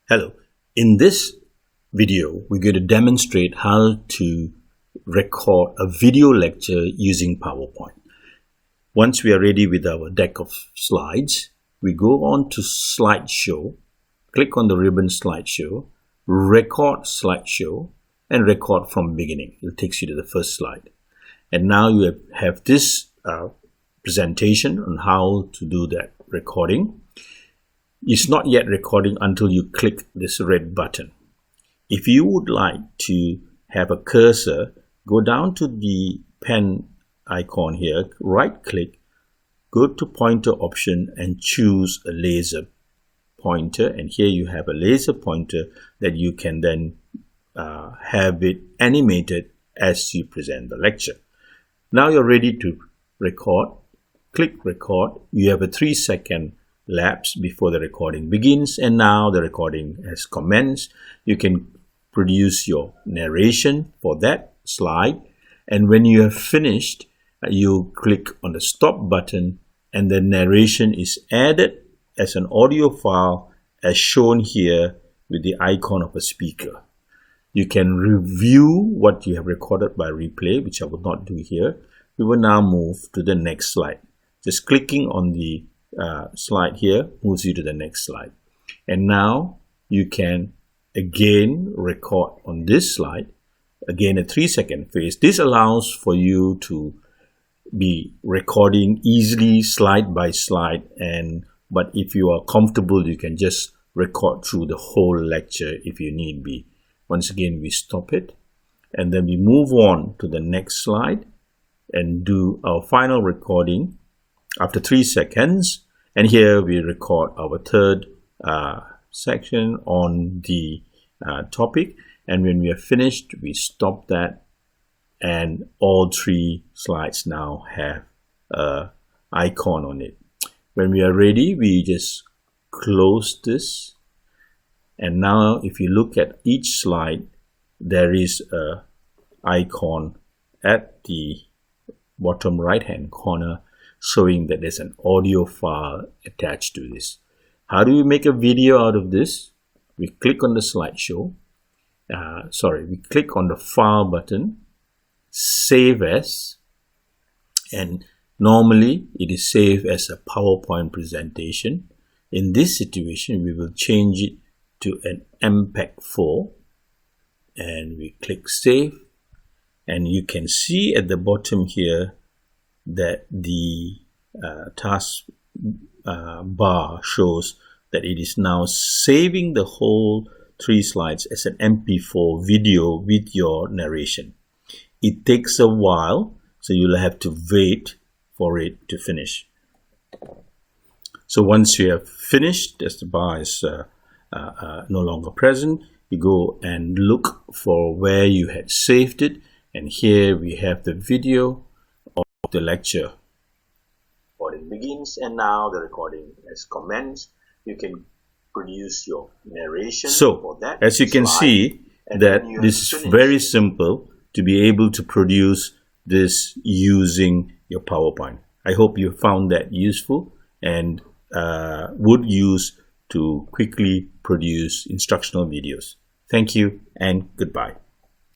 Hello. In this video, we're going to demonstrate how to record a video lecture using PowerPoint. Once we are ready with our deck of slides, we go on to slideshow, click on the ribbon slideshow, record slideshow, and record from beginning. It takes you to the first slide. And now you have this presentation on how to do that recording. It's not yet recording until you click this red button. If you would like to have a cursor, go down to the pen icon here, right click, go to pointer option and choose a laser pointer, and here you have a laser pointer that you can then have it animated as you present the lecture. Now you're ready to record. Click record. You have a 3-second lapse before the recording begins, and now the recording has commenced. You can produce your narration for that slide, and when you have finished, you click on the stop button and the narration is added as an audio file as shown here with the icon of a speaker. You can review what you have recorded by replay, which I will not do here. We will now move to the next slide. Just clicking on the slide here moves you to the next slide. And now you can again record on this slide, again a 3-second phase. This allows for you to be recording easily slide by slide, but if you are comfortable, you can just record through the whole lecture if you need be. Once again, we stop it and then we move on to the next slide and do our final recording after 3 seconds. And here we record our third section on the topic. And when we are finished, we stop that. And all 3 slides now have an icon on it. When we are ready, we just close this. And now if you look at each slide, there is an icon at the bottom right-hand corner showing that there's an audio file attached to this. How do we make a video out of this? We click on the slideshow. We click on the file button, save as, and normally it is saved as a PowerPoint presentation. In this situation, we will change it to an MPEG-4 and we click save, and you can see at the bottom here that the task bar shows that it is now saving the whole 3 slides as an MP4 video with your narration. It takes a while, so you'll have to wait for it to finish. So once you have finished, as the bar is no longer present, you go and look for where you had saved it, and here we have the video of the lecture. Recording begins, and now the recording has commenced. You can produce your narration for that. As you can see, that this is very simple to be able to produce this using your PowerPoint. I hope you found that useful and would use to quickly produce instructional videos. Thank you and goodbye.